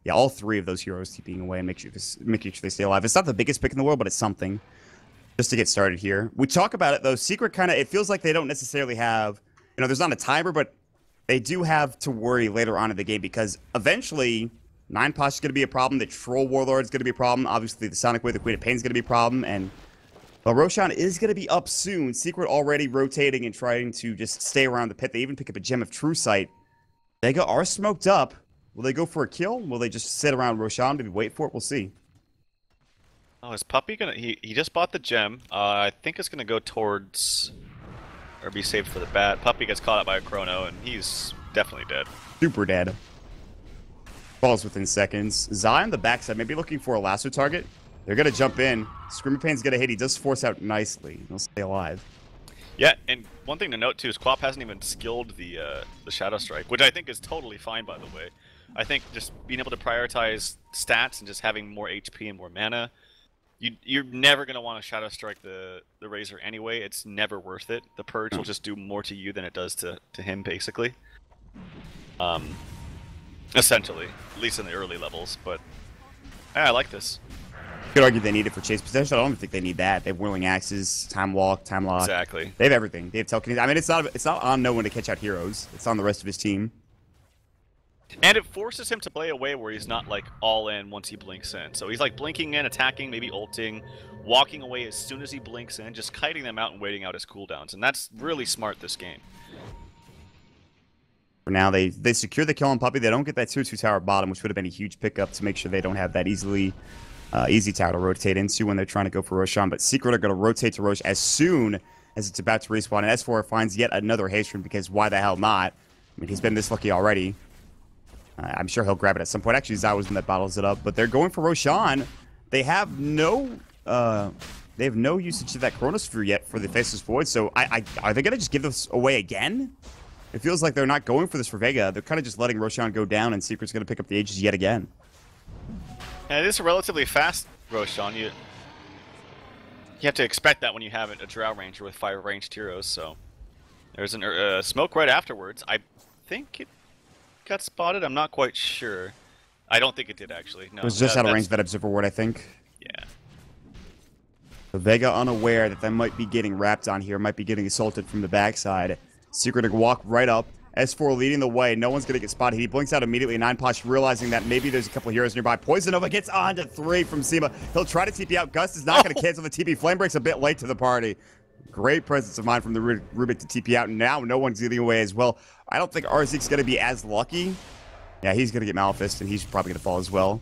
yeah, all three of those heroes TPing away and making sure they stay alive. It's not the biggest pick in the world, but it's something. Just to get started here. We talk about it, though. Secret kind of, it feels like they don't necessarily have, you know, there's not a timer, but they do have to worry later on in the game because eventually 9-Posh is going to be a problem. The Troll Warlord is going to be a problem. Obviously, the Sonic Wave, the Queen of Pain is going to be a problem. And well, Roshan is going to be up soon. Secret already rotating and trying to just stay around the pit. They even pick up a Gem of True Sight. Vega are smoked up. Will they go for a kill? Will they just sit around Roshan, maybe wait for it? We'll see. Oh, is Puppey gonna... He just bought the gem. I think it's gonna go towards... Or be saved for the bat. Puppey gets caught up by a Chrono, and he's definitely dead. Super dead. Falls within seconds. Zai on the backside, maybe looking for a lasso target. They're gonna jump in. Screamer Pain's gonna hit. He does force out nicely. He'll stay alive. Yeah, and one thing to note, too, is Quap hasn't even skilled the Shadow Strike, which I think is totally fine, by the way. I think just being able to prioritize stats and just having more HP and more mana... You're never going to want to Shadow Strike the Razor anyway. It's never worth it. The Purge will just do more to you than it does to him, basically. Essentially. At least in the early levels. But I like this. You could argue they need it for chase potential. I don't even think they need that. They have Whirling Axes, Time Walk, Time Lock. Exactly. They have everything. They have telekinesis. I mean, it's not on no one to catch out heroes. It's on the rest of his team. And it forces him to play a way where he's not, like, all in once he blinks in. So he's, like, blinking in, attacking, maybe ulting, walking away as soon as he blinks in, just kiting them out and waiting out his cooldowns. And that's really smart this game. For now, they secure the kill on Puppey. They don't get that 2-2 tower bottom, which would have been a huge pickup to make sure they don't have that easy tower to rotate into when they're trying to go for Roshan. But Secret are going to rotate to Rosh as soon as it's about to respawn. And S4 finds yet another haste rune because why the hell not? I mean, he's been this lucky already. I'm sure he'll grab it at some point. Actually, Zai was one that bottles it up. But they're going for Roshan. They have no They have no usage of that Chronosphere yet for the Faceless Void, so are they going to just give this away again? It feels like they're not going for this for Vega. They're kind of just letting Roshan go down, and Secret's going to pick up the Aegis yet again. And it is a relatively fast Roshan. You have to expect that when you have a Drow Ranger with 5 ranged heroes, so... There's a smoke right afterwards. I think it got spotted. I'm not quite sure. I don't think it did, actually. No, it was just out of range of that Observer Ward, I think. Yeah. So Vega unaware that they might be getting wrapped on here, might be getting assaulted from the backside. Secret to walk right up. S4 leading the way. No one's going to get spotted. He blinks out immediately. 9posh realizing that maybe there's a couple of heroes nearby. Poison Nova gets on to 3 from Seema. He'll try to TP out. Gus is not going to cancel the TP. Flame Break's a bit late to the party. Great presence of mind from the Rubik to TP out. Now no one's getting away as well. I don't think Arzik's going to be as lucky. Yeah, he's going to get Malefist, and he's probably going to fall as well.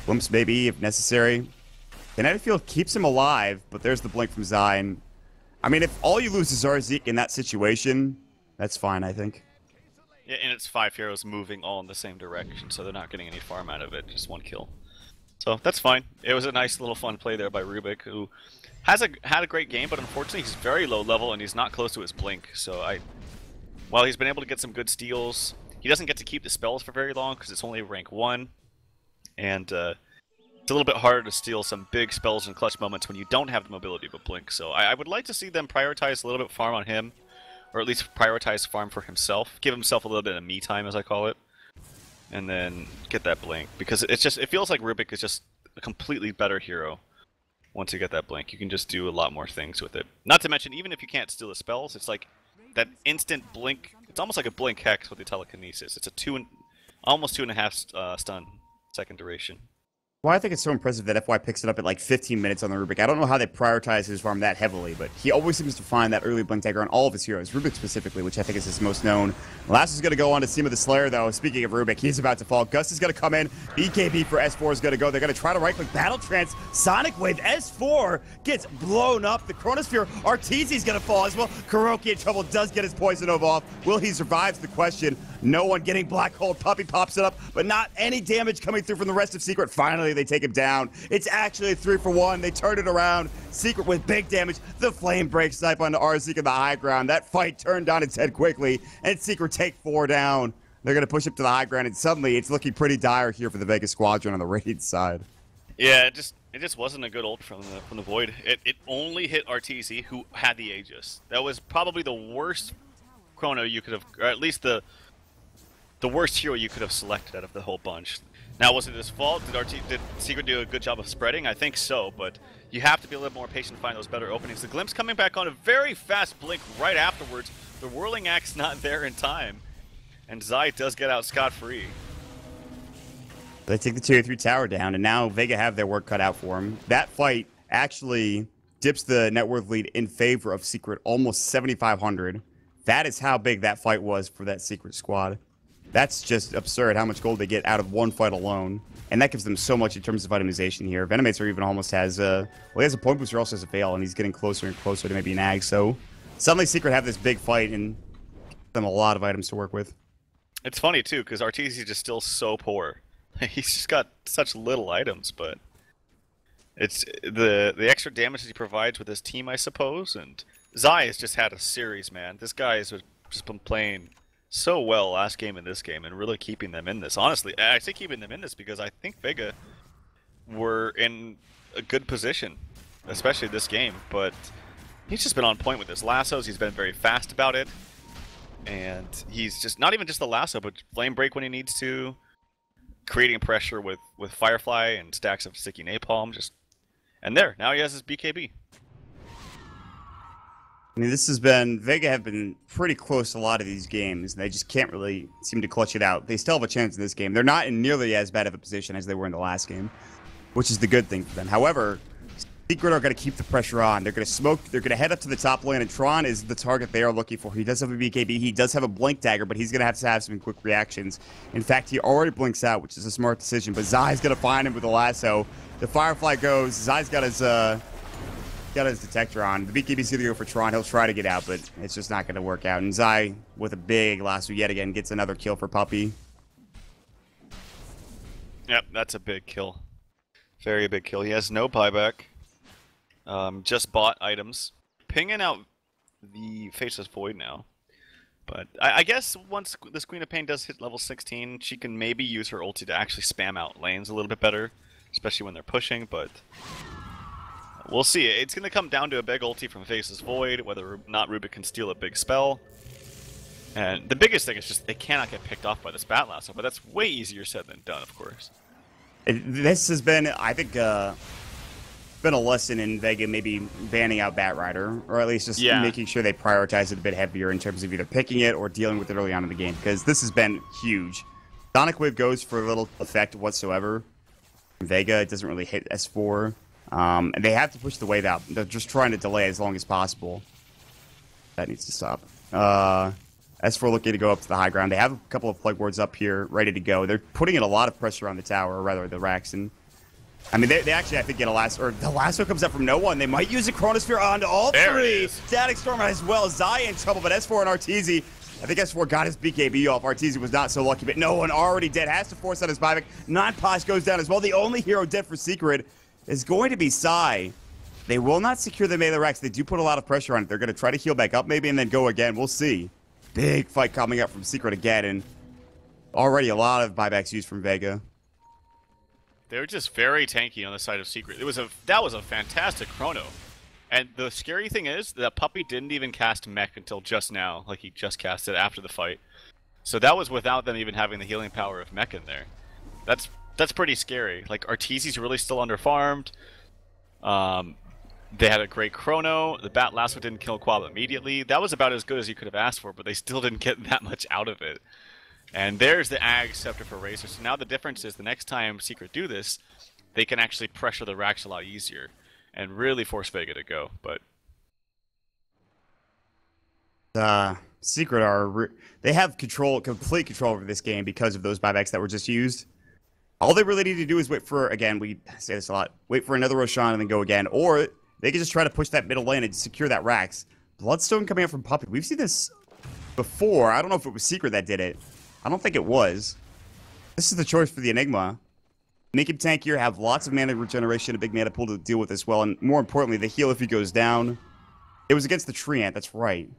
Glimpse maybe, if necessary. Kinetic Field keeps him alive, but there's the blink from Zion. I mean, if all you lose is Arzik in that situation, that's fine, I think. Yeah, and it's 5 heroes moving all in the same direction, so they're not getting any farm out of it, just 1 kill. So that's fine. It was a nice little fun play there by Rubik, who had a great game, but unfortunately he's very low level and he's not close to his blink. So while he's been able to get some good steals, he doesn't get to keep the spells for very long because it's only rank 1, and it's a little bit harder to steal some big spells in clutch moments when you don't have the mobility of a blink. So I would like to see them prioritize a little bit farm on him, or at least prioritize farm for himself, give himself a little bit of me time, as I call it, and then get that blink, because it feels like Rubik is just a completely better hero. Once you get that blink, you can just do a lot more things with it. Not to mention, even if you can't steal the spells, it's like that instant blink. It's almost like a blink hex with the telekinesis. It's a almost 2.5 stun second duration. Well, I think it's so impressive that FY picks it up at like 15 minutes on the Rubik. I don't know how they prioritize his farm that heavily, but he always seems to find that early blink dagger on all of his heroes, Rubik specifically, which I think is his most known. Last is going to go on to Seema the Slayer, though. Speaking of Rubik, he's about to fall. Gus is going to come in. BKB for S4 is going to go. They're going to try to right-click Battle Trance. Sonic Wave. S4 gets blown up. The Chronosphere. Arteezy's going to fall as well. Kuroki in trouble, does get his Poison Nova off. Will he survive the question? No one getting Black Hole. Puppy pops it up, but not any damage coming through from the rest of Secret. Finally, they take him down. It's actually a 3-for-1. They turn it around. Secret with big damage. The Flame Break snipe onto Arzik in the high ground. That fight turned on its head quickly, and Secret take 4 down. They're going to push up to the high ground, and suddenly it's looking pretty dire here for the Vega Squadron on the Radiant side. Yeah, it just wasn't a good ult from the Void. It only hit Arteezy, who had the Aegis. That was probably the worst chrono you could have, or at least the worst hero you could have selected out of the whole bunch. Now, was it his fault? Did Secret do a good job of spreading? I think so, but you have to be a little more patient to find those better openings. The Glimpse coming back on a very fast blink right afterwards. The Whirling Axe not there in time, and Zai does get out scot-free. They take the tier 3 tower down, and now Vega have their work cut out for him. That fight actually dips the net worth lead in favor of Secret almost 7,500. That is how big that fight was for that Secret squad. That's just absurd how much gold they get out of one fight alone. And that gives them so much in terms of itemization here. Venomator even almost has well, he has a point booster, also has a fail, and he's getting closer and closer to maybe an ag. So suddenly Secret have this big fight and give them a lot of items to work with. It's funny too, because Arteezy is just still so poor. He's just got such little items, but it's the extra damage that he provides with his team, I suppose. And Zai has just had a series, man. This guy has just been playing so well last game and this game, and really keeping them in this. Honestly, I say keeping them in this because I think Vega were in a good position, especially this game. But he's just been on point with his lassos. He's been very fast about it, and he's just not even just the lasso, but flame break when he needs to, creating pressure with Firefly and stacks of sticky napalm. And now he has his BKB. I mean, this has been, Vega have been pretty close to a lot of these games, and they just can't really seem to clutch it out. They still have a chance in this game. They're not in nearly as bad of a position as they were in the last game, which is the good thing for them. However, Secret are going to keep the pressure on. They're going to smoke, they're going to head up to the top lane, and Tron is the target they are looking for. He does have a BKB, he does have a Blink Dagger, but he's going to have some quick reactions. In fact, he already blinks out, which is a smart decision, but Zai's going to find him with a lasso. The Firefly goes, Zai's got his detector on. The BKB's going to go for Tron. He'll try to get out, but it's just not going to work out. And Zai, with a big lasso yet again, gets another kill for Puppy. Yep, that's a big kill. Very big kill. He has no buyback. Just bought items. Pinging out the Faceless Void now. But I guess once this Queen of Pain does hit level 16, she can maybe use her ulti to actually spam out lanes a little bit better, especially when they're pushing, but we'll see. It's going to come down to a big ulti from Faceless Void, whether or not Rubik can steal a big spell. And the biggest thing is just they cannot get picked off by this Bat Lasso, but that's way easier said than done, of course. This has been, I think, been a lesson in Vega maybe banning out Bat Rider, or at least just making sure they prioritize it a bit heavier in terms of either picking it or dealing with it early on in the game, because this has been huge. Sonic Wave goes for little effect whatsoever. Vega, it doesn't really hit S4. And they have to push the wave out. They're just trying to delay as long as possible. That needs to stop. S4 looking to go up to the high ground. They have a couple of Plague Wards up here ready to go. They're putting in a lot of pressure on the tower, or rather the Raxen. I mean, they actually, I think, get a lasso, or the lasso comes up from no one. They might use a Chronosphere onto all three. Static Storm as well. Zai in trouble, but S4 and Arteezy, I think S4 got his BKB off. Arteezy was not so lucky, but no one already dead. Has to force out his buyback. Non-Posh goes down as well. The only hero dead for Secret is going to be Sai. They will not secure the melee Rex. They do put a lot of pressure on it. They're going to try to heal back up maybe and then go again. We'll see. Big fight coming up from Secret again, and already a lot of buybacks used from Vega. They were just very tanky on the side of Secret. That was a fantastic chrono. And the scary thing is that Puppey didn't even cast Mech until just now. Like, he just cast it after the fight. So that was without them even having the healing power of Mech in there. That's pretty scary. Like, Arteezy's really still underfarmed. They had a great chrono. The Bat Lasso didn't kill Quab immediately. That was about as good as you could have asked for, but they still didn't get that much out of it. And there's the Ag Scepter for Razor. So now the difference is the next time Secret do this, they can actually pressure the Rax a lot easier and really force Vega to go. But Secret they have complete control over this game because of those buybacks that were just used. All they really need to do is wait for, again, we say this a lot, wait for another Roshan and then go again, or they can just try to push that middle lane and secure that Rax. Bloodstone coming out from Puppey. We've seen this before. I don't know if it was Secret that did it. I don't think it was. This is the choice for the Enigma. Make him tankier, have lots of mana regeneration, a big mana pool to deal with as well, and more importantly, the heal if he goes down. It was against the Treant, that's right.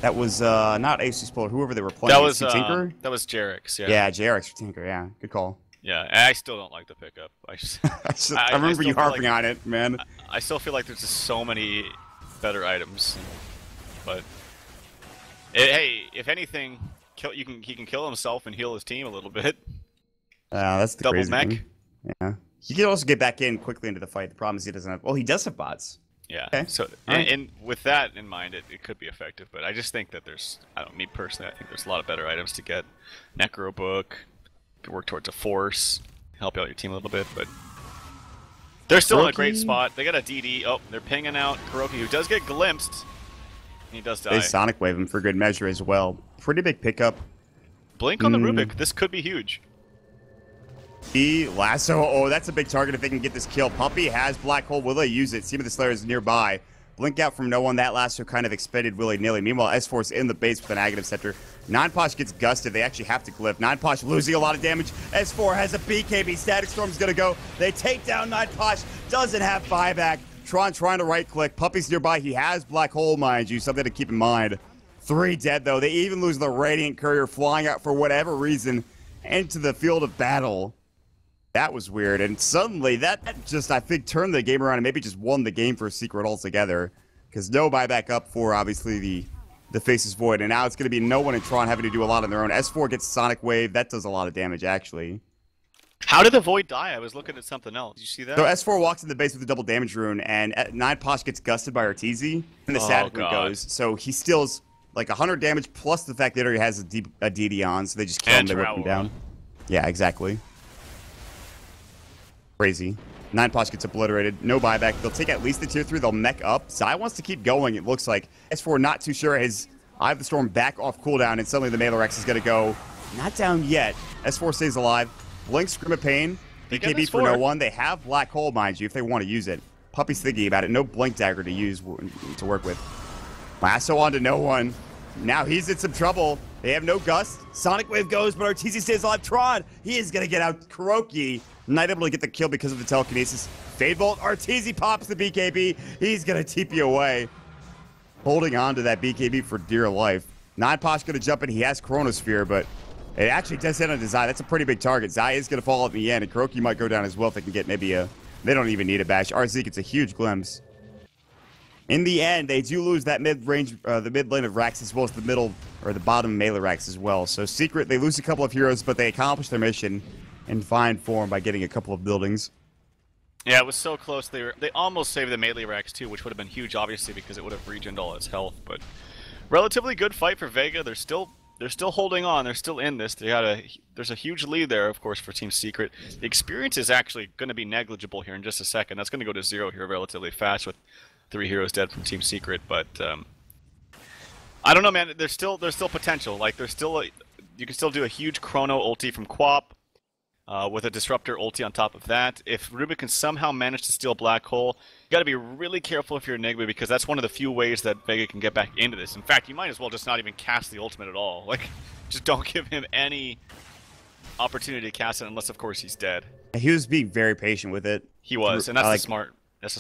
That was not Ace Explorer, whoever they were playing. That was Tinker? That was Jarix, yeah. Yeah, Jarix for Tinker, yeah. Good call. Yeah, I still don't like the pickup. I remember you harping on it, man. I still feel like there's just so many better items. But hey, if anything, he can kill himself and heal his team a little bit. That's the double crazy mech. thing. Yeah, he can also get back in quickly into the fight. The problem is he doesn't have. Well, he does have bots. Yeah. Okay. So and with that in mind, it could be effective. But I just think that me personally, I think there's a lot of better items to get. Necro Book, could work towards a Force, help out your team a little bit, but they're still in a great spot. They got a DD. Oh, they're pinging out Kuroki, who does get glimpsed. And he does die. They Sonic Wave him for good measure as well. Pretty big pickup. Blink on the Rubik. This could be huge. The lasso. Oh, that's a big target if they can get this kill. Puppey has Black Hole. Will they use it? Seam of the Slayer is nearby. Blink out from no one. That lasso kind of expended willy-nilly. Meanwhile, S-Force in the base with an Aghanim Scepter. Non-Posh gets gusted. They actually have to glyph. Non-Posh losing a lot of damage. S4 has a BKB. Static Storm's going to go. They take down Non-Posh. Doesn't have buyback. Tron trying to right-click. Puppey's nearby. He has Black Hole, mind you. Something to keep in mind. 3 dead, though. They even lose the Radiant Courier flying out for whatever reason into the field of battle. That was weird, and suddenly that just, I think, turned the game around and maybe just won the game for Secret altogether. Because no buyback up for, obviously, the Faceless Void, and now it's going to be no one in Tron having to do a lot on their own. S4 gets Sonic Wave. That does a lot of damage, actually. How did the Void die? I was looking at something else. Did you see that? So S4 walks in the base with a double damage rune, and 9 Posh gets gusted by Arteezy, and the static rune goes. So he steals like 100 damage, plus the fact that he already has a DD on, so they just kill him, they whip him down. Yeah, exactly. Crazy. 9 Posh gets obliterated. No buyback. They'll take at least the tier 3. They'll mech up. Zai wants to keep going, it looks like. S4 not too sure. His Eye of the Storm back off cooldown, and suddenly the Melee Rex is going to go. Not down yet. S4 stays alive. Blink, Scream of Pain. BKB for no one. They have Black Hole, mind you, if they want to use it. Puppey's thinking about it. No Blink Dagger to use, to work with. Lasso onto no one. Now he's in some trouble. They have no gust. Sonic Wave goes, but Arteezy stays alive. Tron, he is going to get out. Kuroki, not able to get the kill because of the telekinesis. Fade Bolt, Arteezy pops the BKB. He's going to TP away. Holding on to that BKB for dear life. 9Posh going to jump in. He has Chronosphere, but it actually does hit on Zai. That's a pretty big target. Zai is going to fall at the end, and Kuroki might go down as well if they can get maybe a... They don't even need a bash. RZ gets a huge glimpse. In the end, they do lose that mid-range, the mid lane of Rax as well as the middle, or the bottom melee Rax as well. So Secret, they lose a couple of heroes, but they accomplish their mission in fine form by getting a couple of buildings. Yeah, it was so close. They almost saved the melee Rax too, which would have been huge, obviously, because it would have regened all its health. But relatively good fight for Vega. They're still holding on. They're still in this. There's a huge lead there, of course, for Team Secret. The experience is actually going to be negligible here in just a second. That's going to go to 0 here relatively fast with 3 heroes dead from Team Secret. But I don't know, man. There's still potential. Like you can still do a huge Chrono ulti from Quap. With a Disruptor ulti on top of that. If Ruben can somehow manage to steal Black Hole, you gotta be really careful if you're Enigma, because that's one of the few ways that Vega can get back into this. In fact, you might as well just not even cast the ultimate at all. Like, just don't give him any opportunity to cast it unless, of course, he's dead. He was being very patient with it. He was, and that's a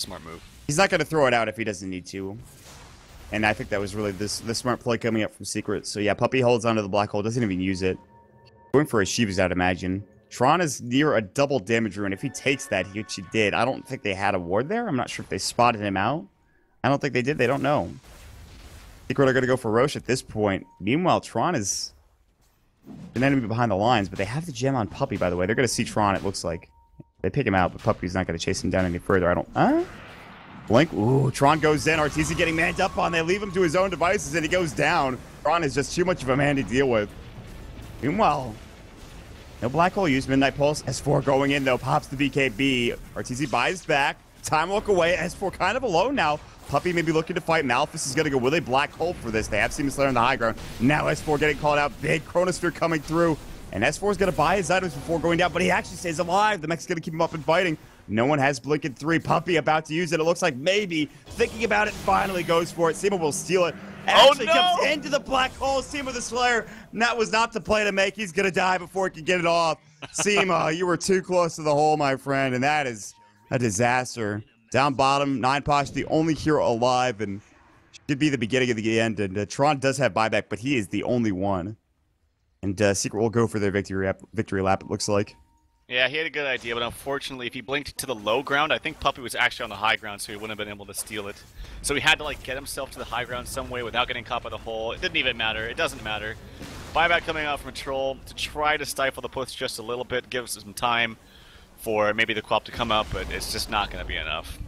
smart move. He's not gonna throw it out if he doesn't need to. And I think that was really the smart play coming up from Secret. So yeah, Puppey holds onto the Black Hole, doesn't even use it. Going for a Shivas, I'd imagine. Tron is near a double damage rune. If he takes that, which he did, I don't think they had a ward there. I'm not sure if they spotted him out. I don't think they did. They don't know. Secret are going to go for Roche at this point. Meanwhile, Tron is an enemy behind the lines, but they have the gem on Puppey, by the way. They're going to see Tron, it looks like. They pick him out, but Puppey's not going to chase him down any further. I don't... Blink. Ooh, Tron goes in. Arteezy getting manned up on. They leave him to his own devices, and he goes down. Tron is just too much of a man to deal with. Meanwhile... No Black Hole use. Midnight Pulse. S4 going in, though. Pops the BKB. Arteezy buys back. Time walk away. S4 kind of alone now. Puppey may be looking to fight. Malphus is going to go with a Black Hole for this. They have Seaman Slayer on the high ground. Now S4 getting called out. Big Chronosphere coming through. And S4 is going to buy his items before going down, but he actually stays alive. The mech's going to keep him up and fighting. No one has Blink in 3. Puppey about to use it. It looks like maybe thinking about it, finally goes for it. Seaman will steal it. Actually comes into the Black Hole. Seema the Slayer. And that was not the play to make. He's going to die before he can get it off. Seema, you were too close to the hole, my friend. And that is a disaster. Down bottom, 9Posh, the only hero alive. And should be the beginning of the end. And Tron does have buyback, but he is the only one. And Secret will go for their victory lap, it looks like. Yeah, he had a good idea, but unfortunately, if he blinked to the low ground, I think Puppey was actually on the high ground, so he wouldn't have been able to steal it. So he had to, like, get himself to the high ground some way without getting caught by the hole. It didn't even matter. It doesn't matter. Buyback coming out from a troll to try to stifle the push just a little bit, gives some time for maybe the Quap to come up, but it's just not going to be enough.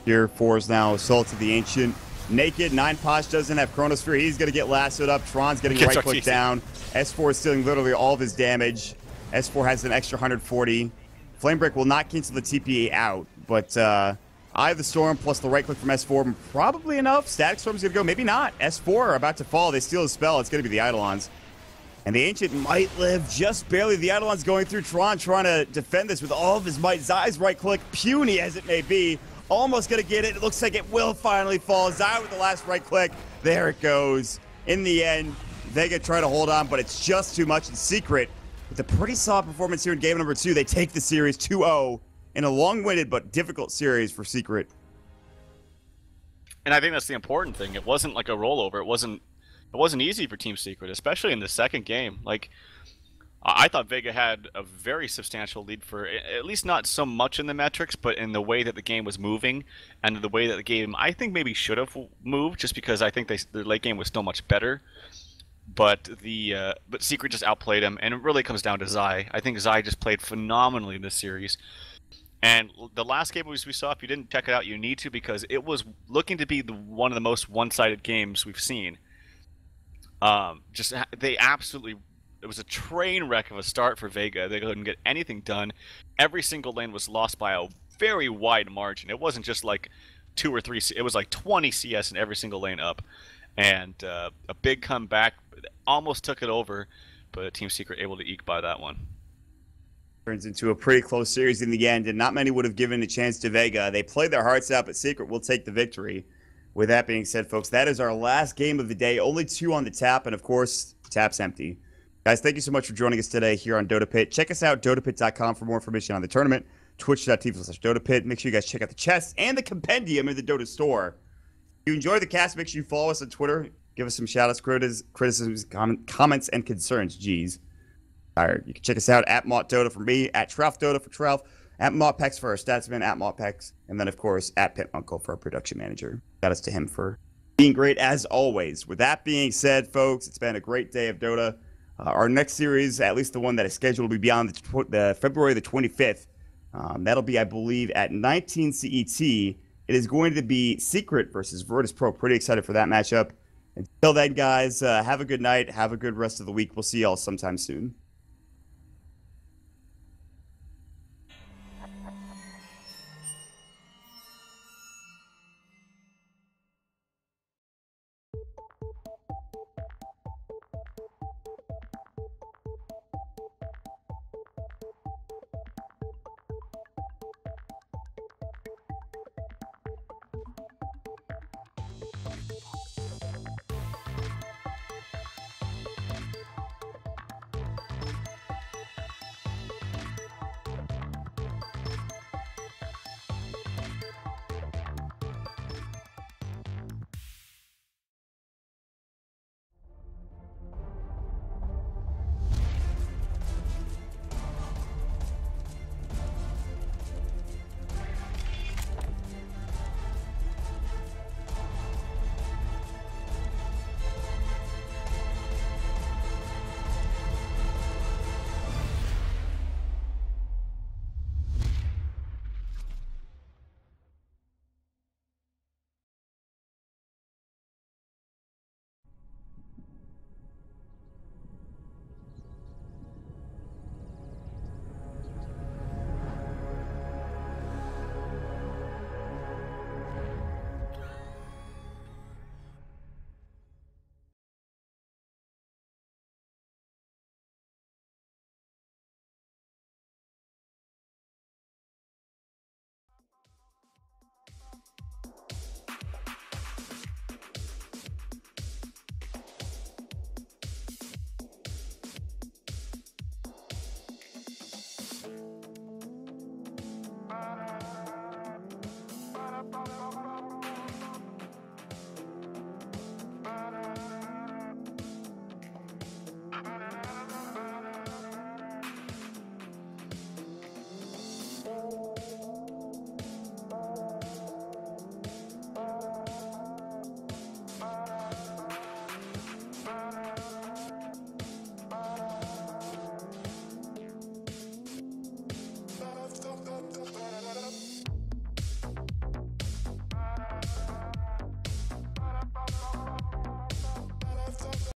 Here, 4 is now Assault to the Ancient. Naked, 9Posh doesn't have Chronosphere. He's going to get lassoed up. Tron's getting right-click down. S4 is stealing literally all of his damage. S4 has an extra 140. Flamebreak will not cancel the TPA out, but Eye of the Storm plus the right-click from S4, probably enough. Static Storm's going to go. Maybe not. S4 are about to fall. They steal the spell. It's going to be the Eidolons. And the Ancient might live just barely. The Eidolons going through Tron, trying to defend this with all of his might. Zai's right-click, puny as it may be, almost going to get it. It looks like it will finally fall. Zai with the last right-click. There it goes. In the end, Vega try to hold on, but it's just too much in Secret. With a pretty solid performance here in game number 2, they take the series 2-0 in a long-winded but difficult series for Secret. And I think that's the important thing. It wasn't like a rollover. It wasn't easy for Team Secret, especially in the second game. Like, I thought Vega had a very substantial lead for at least not so much in the metrics, but in the way that the game was moving and the way that the game I think maybe should have moved, just because I think the late game was still much better. But Secret just outplayed him, and it really comes down to Zai. I think Zai just played phenomenally in this series. And the last game we saw, if you didn't check it out, you need to, because it was looking to be one of the most one-sided games we've seen. It was a train wreck of a start for Vega. They couldn't get anything done. Every single lane was lost by a very wide margin. It wasn't just like 2 or 3. It was like 20 CS in every single lane up. And a big comeback, almost took it over, but Team Secret able to eke by that one. Turns into a pretty close series in the end, and not many would have given a chance to Vega. They played their hearts out, but Secret will take the victory. With that being said, folks, that is our last game of the day. Only 2 on the tap, and of course, Tap's empty. Guys, thank you so much for joining us today here on DotaPit. Check us out, dotapit.com, for more information on the tournament. Twitch.tv/DotaPit. Make sure you guys check out the chests and the compendium in the Dota store. If you enjoy the cast, make sure you follow us on Twitter. Give us some shout-outs, criticisms, comments, and concerns. Jeez. All right, you can check us out at MottDota for me, at TralfDota for Tralf, at MottPex for our statsman, at MottPex, and then, of course, at PitUncle for our production manager. Shout outs to him for being great, as always. With that being said, folks, it's been a great day of Dota. Our next series, at least the one that is scheduled, will be beyond the February the 25th. That'll be, I believe, at 19 CET. It is going to be Secret versus Virtus Pro. Pretty excited for that matchup. Until then, guys, have a good night. Have a good rest of the week. We'll see y'all sometime soon.